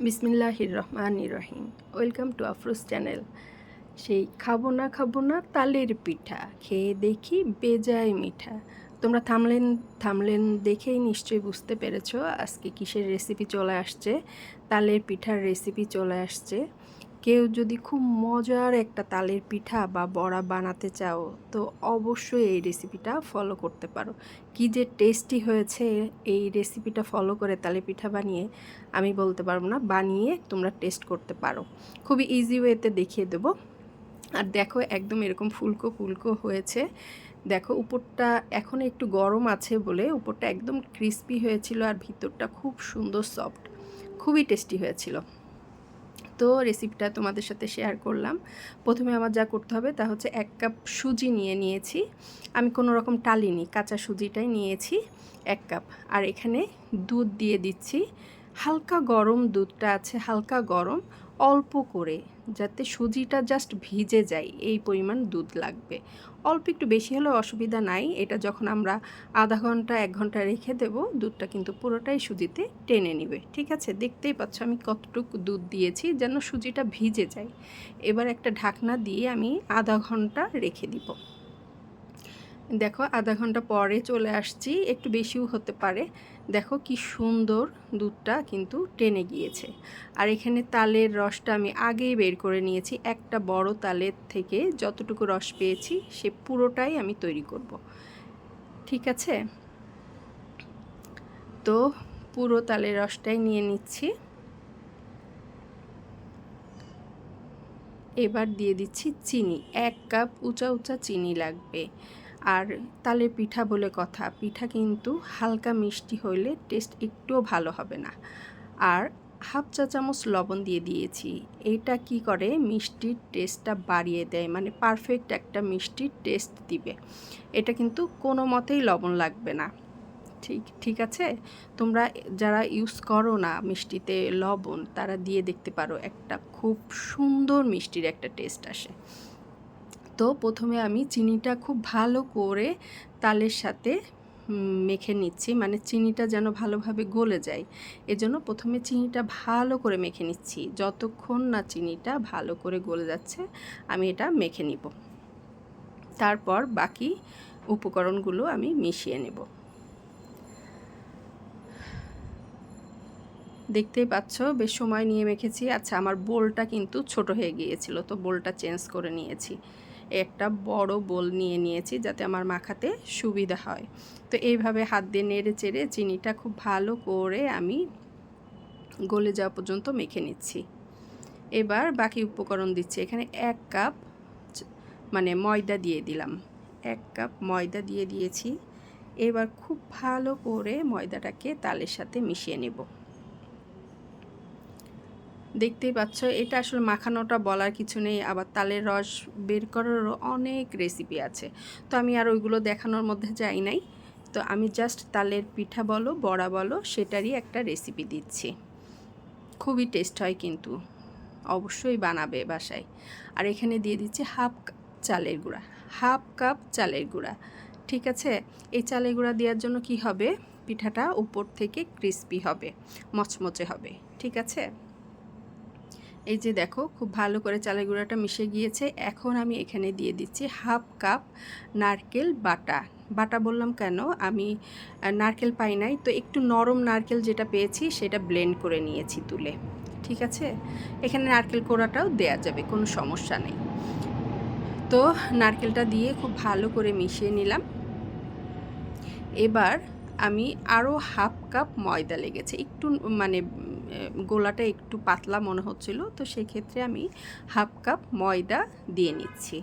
বিসমিল্লাহির রহমানির রহিম। Welcome to Afroz channel. সেই খাবো না তালের পিঠা, খেয়ে দেখি বেজায় মিঠা। তোমরা থামলেন দেখেই নিশ্চয়ই বুঝতে পেরেছো আজকে কিসের রেসিপি চলে আসছে। তালের পিঠার রেসিপি চলে আসছে। কেউ যদি খুব মজার একটা তালের পিঠা বা বড়া বানাতে চাও তো অবশ্যই এই রেসিপিটা ফলো করতে পারো। কি যে টেস্টি হয়েছে এই রেসিপিটা ফলো করে তালের পিঠা বানিয়ে আমি বলতে পারবো না, বানিয়ে তোমরা টেস্ট করতে পারো। খুবই ইজি ওয়েতে দেখিয়ে দেবো। আর দেখো একদম এরকম ফুলকো ফুলকো হয়েছে। দেখো উপরটা এখন একটু গরম আছে বলে উপরটা একদম ক্রিস্পি হয়েছিল আর ভিতরটা খুব সুন্দর সফট, খুবই টেস্টি হয়েছিল। তো রেসিপিটা তোমাদের সাথে শেয়ার করলাম। প্রথমে আমার যা করতে হবে তা হচ্ছে 1 কাপ সুজি নিয়েছি। আমি কোনো রকম টালিনি, কাঁচা সুজিটাই নিয়েছি 1 কাপ। আর এখানে দুধ দিয়ে দিচ্ছি। হালকা গরম দুধটা আছে, হালকা গরম, অল্প করে, যাতে সুজিটা জাস্ট ভিজে যায় এই পরিমাণ দুধ লাগবে। অল্প একটু বেশি হলেও অসুবিধা নাই। এটা যখন আমরা আধা ঘন্টা 1 ঘন্টা রেখে দেব দুধটা কিন্তু পুরোটাই সুজিতে টেনে নেবে। ঠিক আছে, দেখতেই পাচ্ছ আমি কতটুকু দুধ দিয়েছি যেন সুজিটা ভিজে যায়। এবার একটা ঢাকনা দিয়ে আমি আধা ঘন্টা রেখে দিব। দেখো আধা ঘন্টা পরে চলে আসছি, একটু বেশিও হতে পারে। দেখো কি সুন্দর দুধটা কিন্তু টেনে গিয়েছে। আর এখানে তালের রসটা আমি আগেই বের করে নিয়েছি। একটা বড় তালের থেকে যতটুকু রস পেয়েছি সে পুরোটাই আমি তৈরি করব। ঠিক আছে, তো পুরো তালের রসটাই নিয়ে নিচ্ছি। এবার দিয়ে দিচ্ছি চিনি। 1 কাপ উঁচা উঁচা চিনি লাগবে। আর তালের পিঠা বলে কথা, পিঠা কিন্তু হালকা মিষ্টি হইলে টেস্ট একটুও ভালো হবে না। আর হাফ চা চামচ লবণ দিয়ে দিয়েছি। এইটা কি করে মিষ্টির টেস্টটা বাড়িয়ে দেয়, মানে পারফেক্ট একটা মিষ্টির টেস্ট দিবে। এটা কিন্তু কোনো মতেই লবণ লাগবে না। ঠিক আছে, তোমরা যারা ইউজ করো না মিষ্টিতে লবণ তারা দিয়ে দেখতে পারো, একটা খুব সুন্দর মিষ্টির একটা টেস্ট আসে। তো প্রথমে আমি চিনিটা খুব ভালো করে তালের সাথে মেখে নিচ্ছি, মানে চিনিটা যেন ভালোভাবে গলে যায়। এজন্য প্রথমে চিনিটা ভালো করে মেখে নিচ্ছি। যতক্ষণ না চিনিটা ভালো করে গলে যাচ্ছে আমি এটা মেখে নিব। তারপর বাকি উপকরণগুলো আমি মিশিয়ে নেব। দেখতেই পাচ্ছ বেশ সময় নিয়ে মেখেছি। আচ্ছা, আমার বোলটা কিন্তু ছোট হয়ে গিয়েছিল, তো বোলটা চেঞ্জ করে নিয়েছি। একটা বড় বোল নিয়ে নিয়েছি যাতে আমার মাখাতে সুবিধা হয়। তো এইভাবে হাত দিয়ে নেড়ে চেড়ে চিনিটা খুব ভালো করে আমি গলে যাওয়া পর্যন্ত মেখে নিচ্ছি। এবার বাকি উপকরণ দিচ্ছি। এখানে 1 কাপ মানে ময়দা দিয়ে দিলাম। 1 কাপ ময়দা দিয়ে দিয়েছি। এবার খুব ভালো করে ময়দাটাকে তালের সাথে মিশিয়ে নেব। দেখতেই পাচ্ছ এটা আসলে মাখানোটা বলার কিছু নেই, আবার তালের রস বের করারও অনেক রেসিপি আছে। তো আমি আর ওইগুলো দেখানোর মধ্যে যাই নাই। তো আমি জাস্ট তালের পিঠা বলো বড়া বলো সেটারই একটা রেসিপি দিচ্ছি। খুবই টেস্ট হয় কিন্তু, অবশ্যই বানাবে বাসায়। আর এখানে দিয়ে দিচ্ছি হাফ চালের গুঁড়া, হাফ কাপ চালের গুঁড়া। ঠিক আছে, এই চালের গুঁড়া দেওয়ার জন্য কি হবে, পিঠাটা উপর থেকে ক্রিস্পি হবে, মচমচে হবে। ঠিক আছে, এই যে দেখো খুব ভালো করে চালের গুঁড়াটা মিশে গিয়েছে। এখন আমি এখানে দিয়ে দিচ্ছি হাফ কাপ নারকেল বাটা। বাটা বললাম কেন, আমি নারকেল পাই নাই, তো একটু নরম নারকেল যেটা পেয়েছি সেটা ব্লেন্ড করে নিয়েছি তুলে। ঠিক আছে, এখানে নারকেল কোড়াটাও দেয়া যাবে, কোনো সমস্যা নেই। তো নারকেলটা দিয়ে খুব ভালো করে মিশিয়ে নিলাম। এবার আমি আরও হাফ কাপ ময়দা লেগেছে, একটু মানে গোলাটা একটু পাতলা মনে হচ্ছিল, তো সেক্ষেত্রে আমি হাফ কাপ ময়দা দিয়ে নিচ্ছি।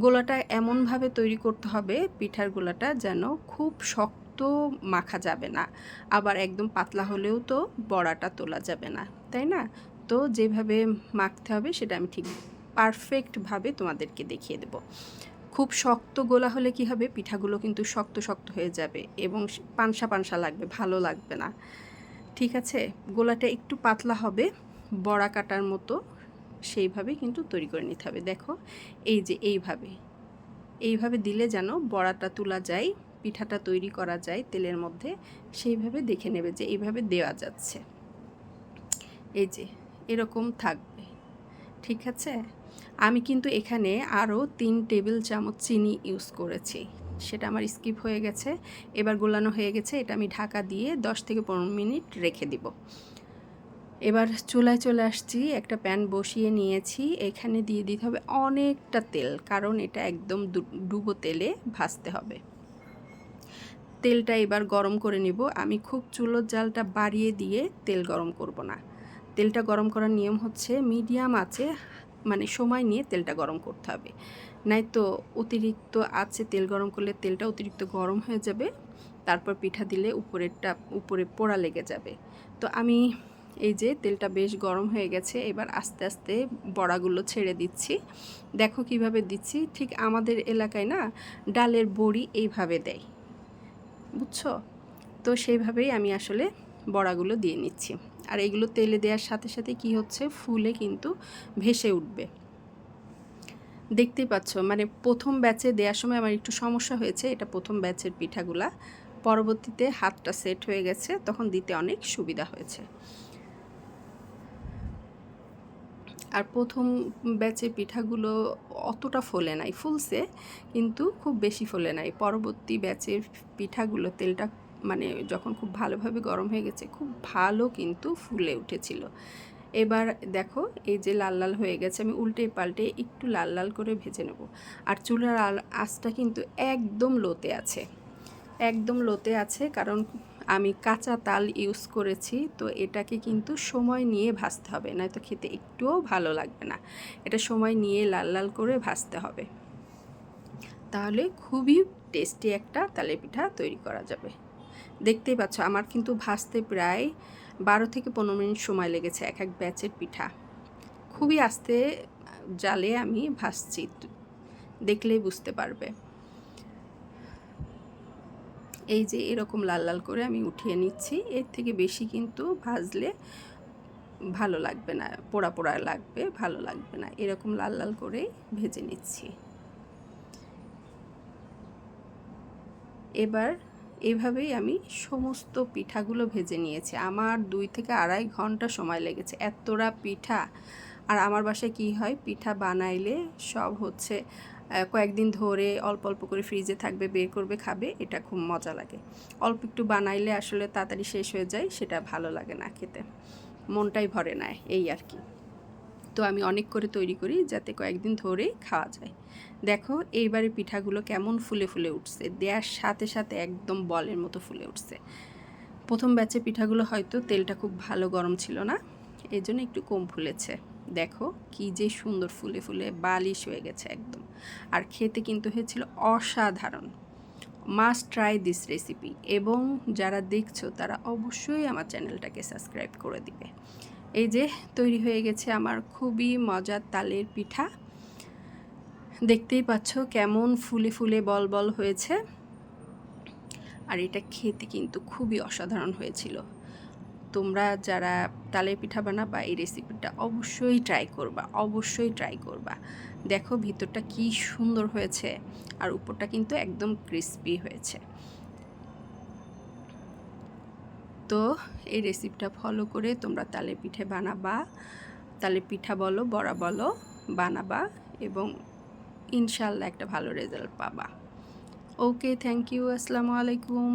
গোলাটা এমনভাবে তৈরি করতে হবে পিঠার গোলাটা যেন খুব শক্ত মাখা যাবে না, আবার একদম পাতলা হলেও তো বড়াটা তোলা যাবে না, তাই না? তো যেভাবে মাখতে হবে সেটা আমি ঠিক পারফেক্টভাবে তোমাদেরকে দেখিয়ে দেব। খুব শক্ত গোলা হলে কি হবে, পিঠাগুলো কিন্তু শক্ত শক্ত হয়ে যাবে এবং পানসা পানসা লাগবে, ভালো লাগবে না। ঠিক আছে, গোলাটা একটু পাতলা হবে, বড়া কাটার মতো, সেইভাবে কিন্তু তৈরি করে নিতে হবে। দেখো এই যে এইভাবে দিলে যেন বড়াটা তোলা যায়, পিঠাটা তৈরি করা যায় তেলের মধ্যে, সেইভাবে দেখে নেবে যে এইভাবে দেওয়া যাচ্ছে। এই যে এরকম থাকবে, ঠিক আছে। আমি কিন্তু এখানে আরও 3 টেবিল চামচ চিনি ইউজ করেছি, সেটা আমার স্কিপ হয়ে গেছে। এবার গোলানো হয়ে গেছে, এটা আমি ঢাকা দিয়ে 10 থেকে 15 মিনিট রেখে দিব। এবার চুলায় চলে আসছি, একটা প্যান বসিয়ে নিয়েছি। এখানে দিয়ে দিতে হবে অনেকটা তেল, কারণ এটা একদম ডুবো তেলে ভাজতে হবে। তেলটা এবার গরম করে নিব। আমি খুব চুলোর জালটা বাড়িয়ে দিয়ে তেল গরম করব না। তেলটা গরম করার নিয়ম হচ্ছে মিডিয়াম আঁচে, মানে সময় নিয়ে তেলটা গরম করতে হবে, নয়তো অতিরিক্ত আঁচে তেল গরম করলে তেলটা অতিরিক্ত গরম হয়ে যাবে, তারপর পিঠা দিলে উপরে পোড়া লেগে যাবে। তো আমি এই যে তেলটা বেশ গরম হয়ে গেছে, এবার আস্তে আস্তে বড়াগুলো ছেড়ে দিচ্ছি। দেখো কিভাবে দিচ্ছি, ঠিক আমাদের এলাকায় না ডালের বড়ি এইভাবে দেয়, বুঝছো? তো সেইভাবেই আমি আসলে বড়াগুলো দিয়ে নিচ্ছি। আর এগুলো তেলে দেওয়ার সাথে সাথে কি হচ্ছে, ফুলে কিন্তু ভেসে উঠবে। দেখতেই পাচ্ছ, মানে প্রথম ব্যাচে দেওয়ার সময় আমার একটু সমস্যা হয়েছে, এটা প্রথম ব্যাচের পিঠাগুলা। পরবর্তীতে হাতটা সেট হয়ে গেছে, তখন দিতে অনেক সুবিধা হয়েছে। আর প্রথম ব্যাচের পিঠাগুলো অতটা ফোলে নাই, ফুলছে কিন্তু খুব বেশি ফোলে নাই। পরবর্তী ব্যাচের পিঠাগুলো তেলটা মানে যখন খুব ভালোভাবে গরম হয়ে গেছে, খুব ভালো কিন্তু ফুলে উঠেছিল। এবার দেখো এই যে লাল লাল হয়ে গেছে, আমি উল্টে পাল্টে একটু লাল লাল করে ভেজে নেব। আর চুলার আঁচটা কিন্তু একদম লোতে আছে, একদম লোতে আছে, কারণ আমি কাঁচা তাল ইউজ করেছি। তো এটাকে কিন্তু সময় নিয়ে ভাজতে হবে, নয়তো খেতে একটুও ভালো লাগবে না। এটা সময় নিয়ে লাল লাল করে ভাজতে হবে, তাহলে খুবই টেস্টি একটা তালের পিঠা তৈরি করা যাবে। দেখতেই পাচ্ছ আমার কিন্তু ভাজতে প্রায় 12 থেকে 15 মিনিট সময় লেগেছে এক এক ব্যাচের পিঠা। খুবই আস্তে জালে আমি ভাজছি, দেখলেই বুঝতে পারবে। এই যে এরকম লাল লাল করে আমি উঠিয়ে নিচ্ছি, এর থেকে বেশি কিন্তু ভাজলে ভালো লাগবে না, পোড়া পোড়া লাগবে, ভালো লাগবে না। এরকম লাল লাল করেই ভেজে নিচ্ছি। এবার এইভাবেই আমি সমস্ত পিঠাগুলো ভেজে নিয়েছি। আমার 2 থেকে আড়াই ঘন্টা সময় লেগেছে, এতটা পিঠা। আর আমার বাসায় কি হয়, পিঠা বানাইলে সব হচ্ছে কয়েকদিন ধরে অল্প অল্প করে ফ্রিজে থাকবে, বের করবে, খাবে, এটা খুব মজা লাগে। অল্প একটু বানাইলে আসলে তাড়াতাড়ি শেষ হয়ে যায়, সেটা ভালো লাগে না খেতে, মনটাই ভরে না, এই আর কি। তো আমি অনেক করে তৈরি করি যাতে কয়েকদিন ধরেই খাওয়া যায়। দেখো এইবারে পিঠাগুলো কেমন ফুলে ফুলে উঠছে, দেওয়ার সাথে সাথে একদম বলের মতো ফুলে উঠছে। প্রথম ব্যাচে পিঠাগুলো হয়তো তেলটা খুব ভালো গরম ছিল না, এই জন্য একটু কম ফুলেছে। দেখো কি যে সুন্দর ফুলে ফুলে বালিশ হয়ে গেছে একদম। আর খেতে কিন্তু হয়েছিল অসাধারণ। Must try this recipe. এবং যারা দেখছো তারা অবশ্যই আমার চ্যানেলটাকে সাবস্ক্রাইব করে দিবে। এই যে তৈরি হয়ে গেছে আমার খুবই মজার তালের পিঠা। দেখতেই পাচ্ছ কেমন ফুলে ফুলে বল বল হয়েছে। আর এটা খেতে কিন্তু খুবই অসাধারণ হয়েছিল। তোমরা যারা তালের পিঠা বানাবা এই রেসিপিটা অবশ্যই ট্রাই করবা, অবশ্যই ট্রাই করবা। দেখো ভিতরটা কি সুন্দর হয়েছে, আর উপরটা কিন্তু একদম ক্রিস্পি হয়েছে। তো এই রেসিপিটা ফলো করে তোমরা তালের পিঠে বানাবা, তালের পিঠা বলো বড়া বলো বানাবা, এবং ইনশাল্লাহ একটা ভালো রেজাল্ট পাবা। ওকে, থ্যাংক ইউ, আসসালামু আলাইকুম।